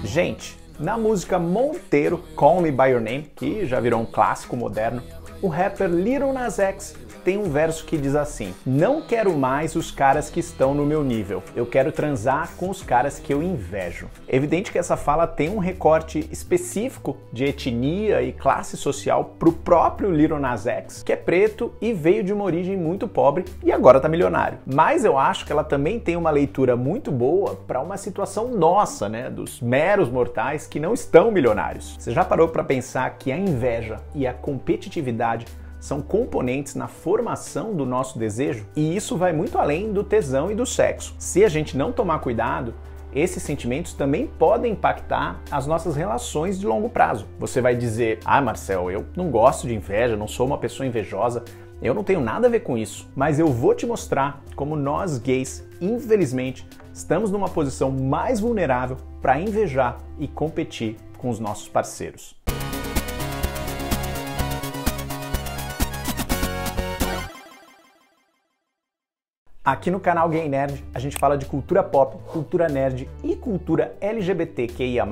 Gente, na música Monteiro, Call Me By Your Name, que já virou um clássico moderno, o rapper Lil Nas X tem um verso que diz assim: não quero mais os caras que estão no meu nível, eu quero transar com os caras que eu invejo. É evidente que essa fala tem um recorte específico de etnia e classe social pro próprio Lil Nas X, que é preto e veio de uma origem muito pobre e agora tá milionário. Mas eu acho que ela também tem uma leitura muito boa para uma situação nossa, né, dos meros mortais que não estão milionários. Você já parou para pensar que a inveja e a competitividade são componentes na formação do nosso desejo? E isso vai muito além do tesão e do sexo. Se a gente não tomar cuidado, esses sentimentos também podem impactar as nossas relações de longo prazo. Você vai dizer: ah, Marcel, eu não gosto de inveja, não sou uma pessoa invejosa, eu não tenho nada a ver com isso. Mas eu vou te mostrar como nós gays, infelizmente, estamos numa posição mais vulnerável para invejar e competir com os nossos parceiros. Aqui no canal Gay Nerd, a gente fala de cultura pop, cultura nerd e cultura LGBTQIA+,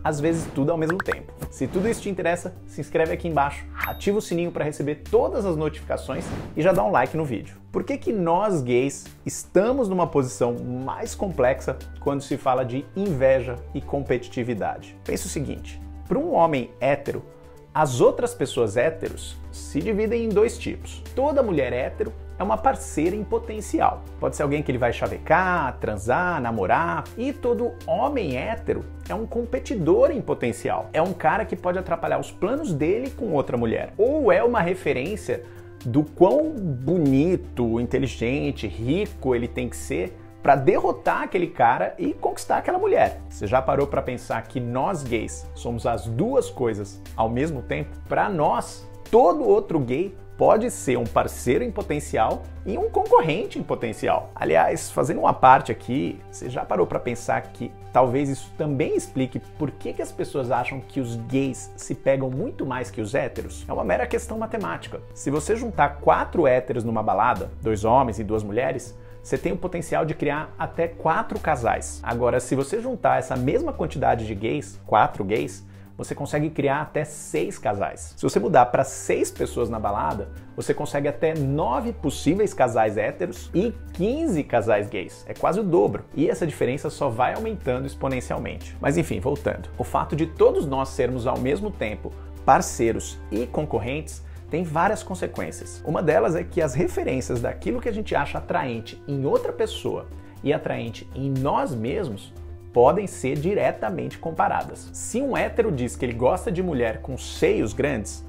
às vezes tudo ao mesmo tempo. Se tudo isso te interessa, se inscreve aqui embaixo, ativa o sininho para receber todas as notificações e já dá um like no vídeo. Por que nós gays estamos numa posição mais complexa quando se fala de inveja e competitividade? Pensa o seguinte: para um homem hétero, as outras pessoas héteros se dividem em dois tipos. Toda mulher hétero é uma parceira em potencial. Pode ser alguém que ele vai chavecar, transar, namorar. E todo homem hétero é um competidor em potencial. É um cara que pode atrapalhar os planos dele com outra mulher. Ou é uma referência do quão bonito, inteligente, rico ele tem que ser para derrotar aquele cara e conquistar aquela mulher. Você já parou para pensar que nós gays somos as duas coisas ao mesmo tempo? Para nós, todo outro gay pode ser um parceiro em potencial e um concorrente em potencial. Aliás, fazendo uma parte aqui, você já parou para pensar que talvez isso também explique por que as pessoas acham que os gays se pegam muito mais que os héteros? É uma mera questão matemática. Se você juntar 4 héteros numa balada, 2 homens e 2 mulheres, você tem o potencial de criar até 4 casais. Agora, se você juntar essa mesma quantidade de gays, 4 gays, você consegue criar até 6 casais. Se você mudar para 6 pessoas na balada, você consegue até 9 possíveis casais héteros e 15 casais gays. É quase o dobro. E essa diferença só vai aumentando exponencialmente. Mas enfim, voltando. O fato de todos nós sermos ao mesmo tempo parceiros e concorrentes tem várias consequências. Uma delas é que as referências daquilo que a gente acha atraente em outra pessoa e atraente em nós mesmos podem ser diretamente comparadas. Se um hétero diz que ele gosta de mulher com seios grandes,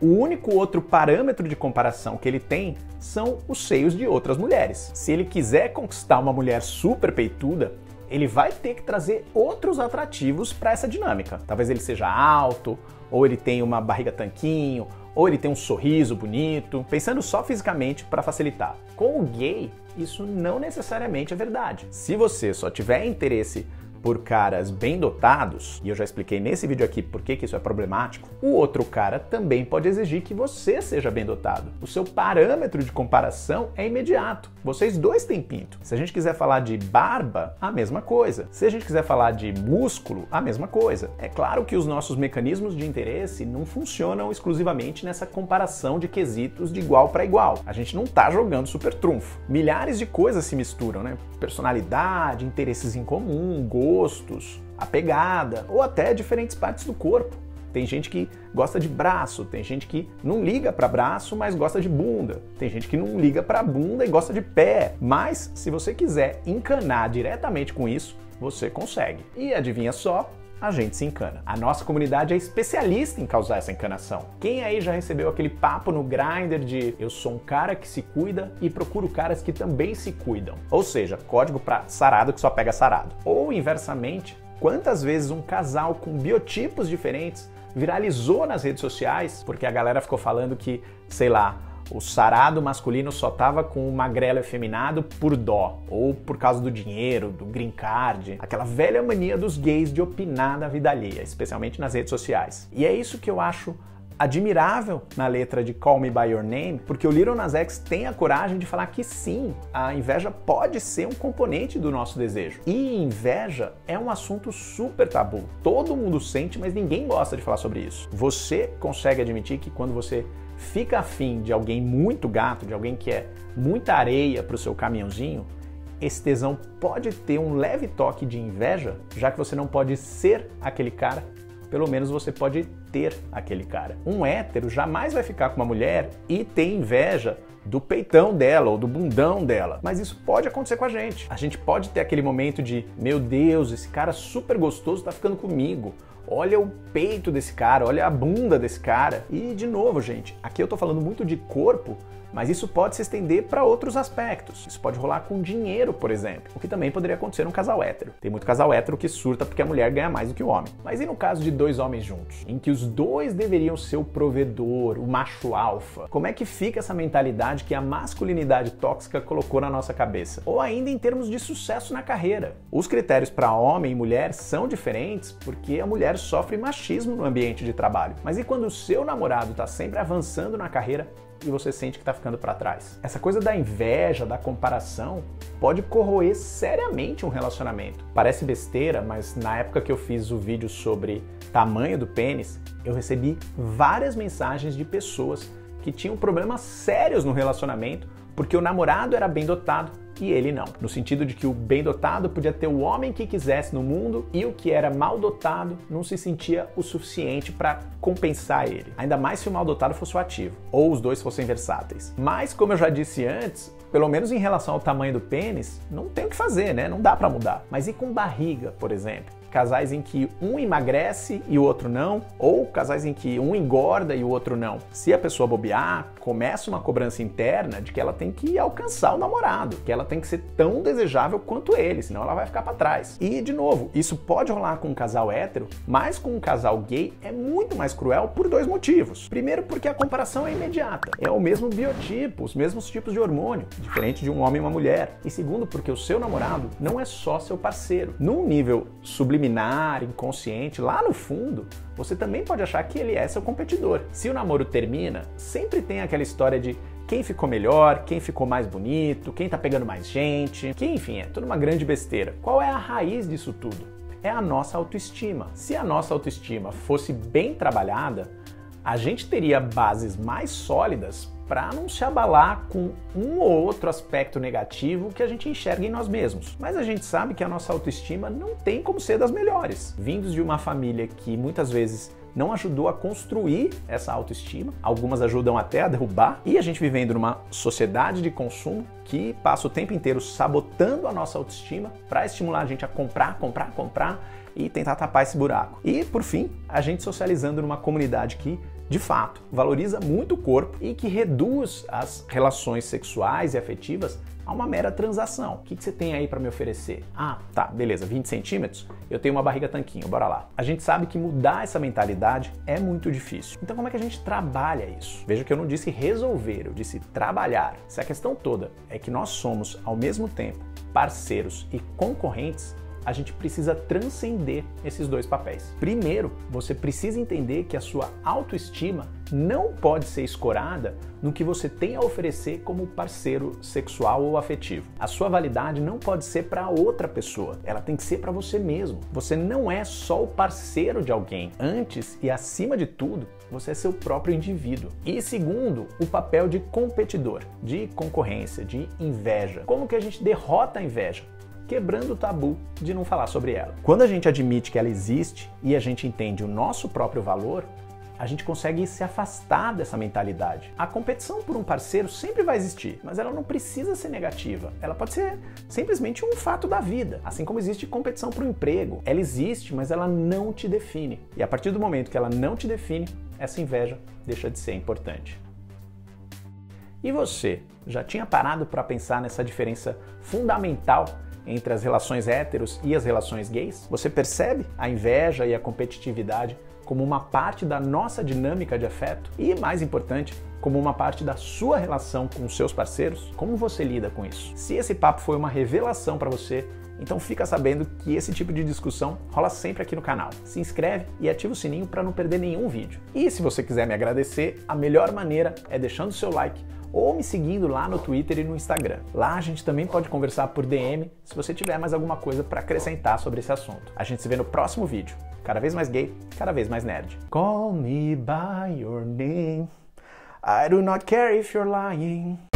o único outro parâmetro de comparação que ele tem são os seios de outras mulheres. Se ele quiser conquistar uma mulher super peituda, ele vai ter que trazer outros atrativos para essa dinâmica. Talvez ele seja alto, ou ele tenha uma barriga tanquinho, ou ele tem um sorriso bonito, pensando só fisicamente para facilitar. Com o gay, isso não necessariamente é verdade. Se você só tiver interesse por caras bem dotados, e eu já expliquei nesse vídeo aqui por que isso é problemático, o outro cara também pode exigir que você seja bem dotado. O seu parâmetro de comparação é imediato. Vocês dois têm pinto. Se a gente quiser falar de barba, a mesma coisa. Se a gente quiser falar de músculo, a mesma coisa. É claro que os nossos mecanismos de interesse não funcionam exclusivamente nessa comparação de quesitos de igual para igual. A gente não tá jogando super trunfo. Milhares de coisas se misturam, né? Personalidade, interesses em comum, gostos, a pegada, ou até diferentes partes do corpo. Tem gente que gosta de braço, tem gente que não liga para braço, mas gosta de bunda. Tem gente que não liga para bunda e gosta de pé. Mas se você quiser encanar diretamente com isso, você consegue. E adivinha só? A gente se encana. A nossa comunidade é especialista em causar essa encanação. Quem aí já recebeu aquele papo no Grindr de eu sou um cara que se cuida e procuro caras que também se cuidam? Ou seja, código para sarado que só pega sarado. Ou inversamente, quantas vezes um casal com biotipos diferentes viralizou nas redes sociais porque a galera ficou falando que, sei lá, o sarado masculino só tava com o magrelo efeminado por dó, ou por causa do dinheiro, do green card, aquela velha mania dos gays de opinar na vida alheia, especialmente nas redes sociais. E é isso que eu acho admirável na letra de Call Me By Your Name, porque o Lil Nas X tem a coragem de falar que sim, a inveja pode ser um componente do nosso desejo. E inveja é um assunto super tabu. Todo mundo sente, mas ninguém gosta de falar sobre isso. Você consegue admitir que quando você fica afim de alguém muito gato, de alguém que é muita areia para o seu caminhãozinho, esse tesão pode ter um leve toque de inveja, já que você não pode ser aquele cara, pelo menos você pode ter aquele cara. Um hétero jamais vai ficar com uma mulher e ter inveja do peitão dela ou do bundão dela, mas isso pode acontecer com a gente. A gente pode ter aquele momento de, meu Deus, esse cara super gostoso tá ficando comigo. Olha o peito desse cara, olha a bunda desse cara. E de novo, gente, aqui eu tô falando muito de corpo, mas isso pode se estender para outros aspectos. Isso pode rolar com dinheiro, por exemplo, o que também poderia acontecer num casal hétero. Tem muito casal hétero que surta porque a mulher ganha mais do que o homem. Mas e no caso de dois homens juntos, em que os dois deveriam ser o provedor, o macho alfa? Como é que fica essa mentalidade que a masculinidade tóxica colocou na nossa cabeça? Ou ainda em termos de sucesso na carreira. Os critérios para homem e mulher são diferentes porque a mulher sofre machismo no ambiente de trabalho. Mas e quando o seu namorado está sempre avançando na carreira e você sente que está ficando para trás? Essa coisa da inveja, da comparação, pode corroer seriamente um relacionamento. Parece besteira, mas na época que eu fiz o vídeo sobre tamanho do pênis, eu recebi várias mensagens de pessoas que tinham problemas sérios no relacionamento porque o namorado era bem dotado e ele não. No sentido de que o bem dotado podia ter o homem que quisesse no mundo e o que era mal dotado não se sentia o suficiente para compensar ele. Ainda mais se o mal dotado fosse o ativo, ou os dois fossem versáteis. Mas, como eu já disse antes, pelo menos em relação ao tamanho do pênis, não tem o que fazer, né? Não dá para mudar. Mas e com barriga, por exemplo? Casais em que um emagrece e o outro não, ou casais em que um engorda e o outro não. Se a pessoa bobear, começa uma cobrança interna de que ela tem que alcançar o namorado, que ela tem que ser tão desejável quanto ele, senão ela vai ficar para trás. E, de novo, isso pode rolar com um casal hétero, mas com um casal gay é muito mais cruel por dois motivos. Primeiro, porque a comparação é imediata. É o mesmo biotipo, os mesmos tipos de hormônio, diferente de um homem e uma mulher. E segundo, porque o seu namorado não é só seu parceiro. Num nível subliminar, inconsciente, lá no fundo, você também pode achar que ele é seu competidor. Se o namoro termina, sempre tem aquela história de quem ficou melhor, quem ficou mais bonito, quem tá pegando mais gente, que enfim, é tudo uma grande besteira. Qual é a raiz disso tudo? É a nossa autoestima. Se a nossa autoestima fosse bem trabalhada, a gente teria bases mais sólidas para não se abalar com um ou outro aspecto negativo que a gente enxerga em nós mesmos. Mas a gente sabe que a nossa autoestima não tem como ser das melhores. Vindos de uma família que muitas vezes não ajudou a construir essa autoestima, algumas ajudam até a derrubar, e a gente vivendo numa sociedade de consumo que passa o tempo inteiro sabotando a nossa autoestima para estimular a gente a comprar e tentar tapar esse buraco. E, por fim, a gente socializando numa comunidade que, de fato, valoriza muito o corpo e que reduz as relações sexuais e afetivas a uma mera transação. O que você tem aí para me oferecer? Ah, tá, beleza, 20 centímetros? Eu tenho uma barriga tanquinho, bora lá. A gente sabe que mudar essa mentalidade é muito difícil. Então como é que a gente trabalha isso? Veja que eu não disse resolver, eu disse trabalhar. Se a questão toda é que nós somos, ao mesmo tempo, parceiros e concorrentes, a gente precisa transcender esses dois papéis. Primeiro, você precisa entender que a sua autoestima não pode ser escorada no que você tem a oferecer como parceiro sexual ou afetivo. A sua validade não pode ser para outra pessoa, ela tem que ser para você mesmo. Você não é só o parceiro de alguém. Antes e acima de tudo, você é seu próprio indivíduo. E segundo, o papel de competidor, de concorrência, de inveja. Como que a gente derrota a inveja? Quebrando o tabu de não falar sobre ela. Quando a gente admite que ela existe e a gente entende o nosso próprio valor, a gente consegue se afastar dessa mentalidade. A competição por um parceiro sempre vai existir, mas ela não precisa ser negativa. Ela pode ser simplesmente um fato da vida. Assim como existe competição por um emprego. Ela existe, mas ela não te define. E a partir do momento que ela não te define, essa inveja deixa de ser importante. E você, já tinha parado para pensar nessa diferença fundamental entre as relações héteros e as relações gays? Você percebe a inveja e a competitividade como uma parte da nossa dinâmica de afeto? E, mais importante, como uma parte da sua relação com os seus parceiros? Como você lida com isso? Se esse papo foi uma revelação para você, então fica sabendo que esse tipo de discussão rola sempre aqui no canal. Se inscreve e ativa o sininho para não perder nenhum vídeo. E se você quiser me agradecer, a melhor maneira é deixando o seu like ou me seguindo lá no Twitter e no Instagram. Lá a gente também pode conversar por DM se você tiver mais alguma coisa para acrescentar sobre esse assunto. A gente se vê no próximo vídeo. Cada vez mais gay, cada vez mais nerd. Call me by your name. I do not care if you're lying.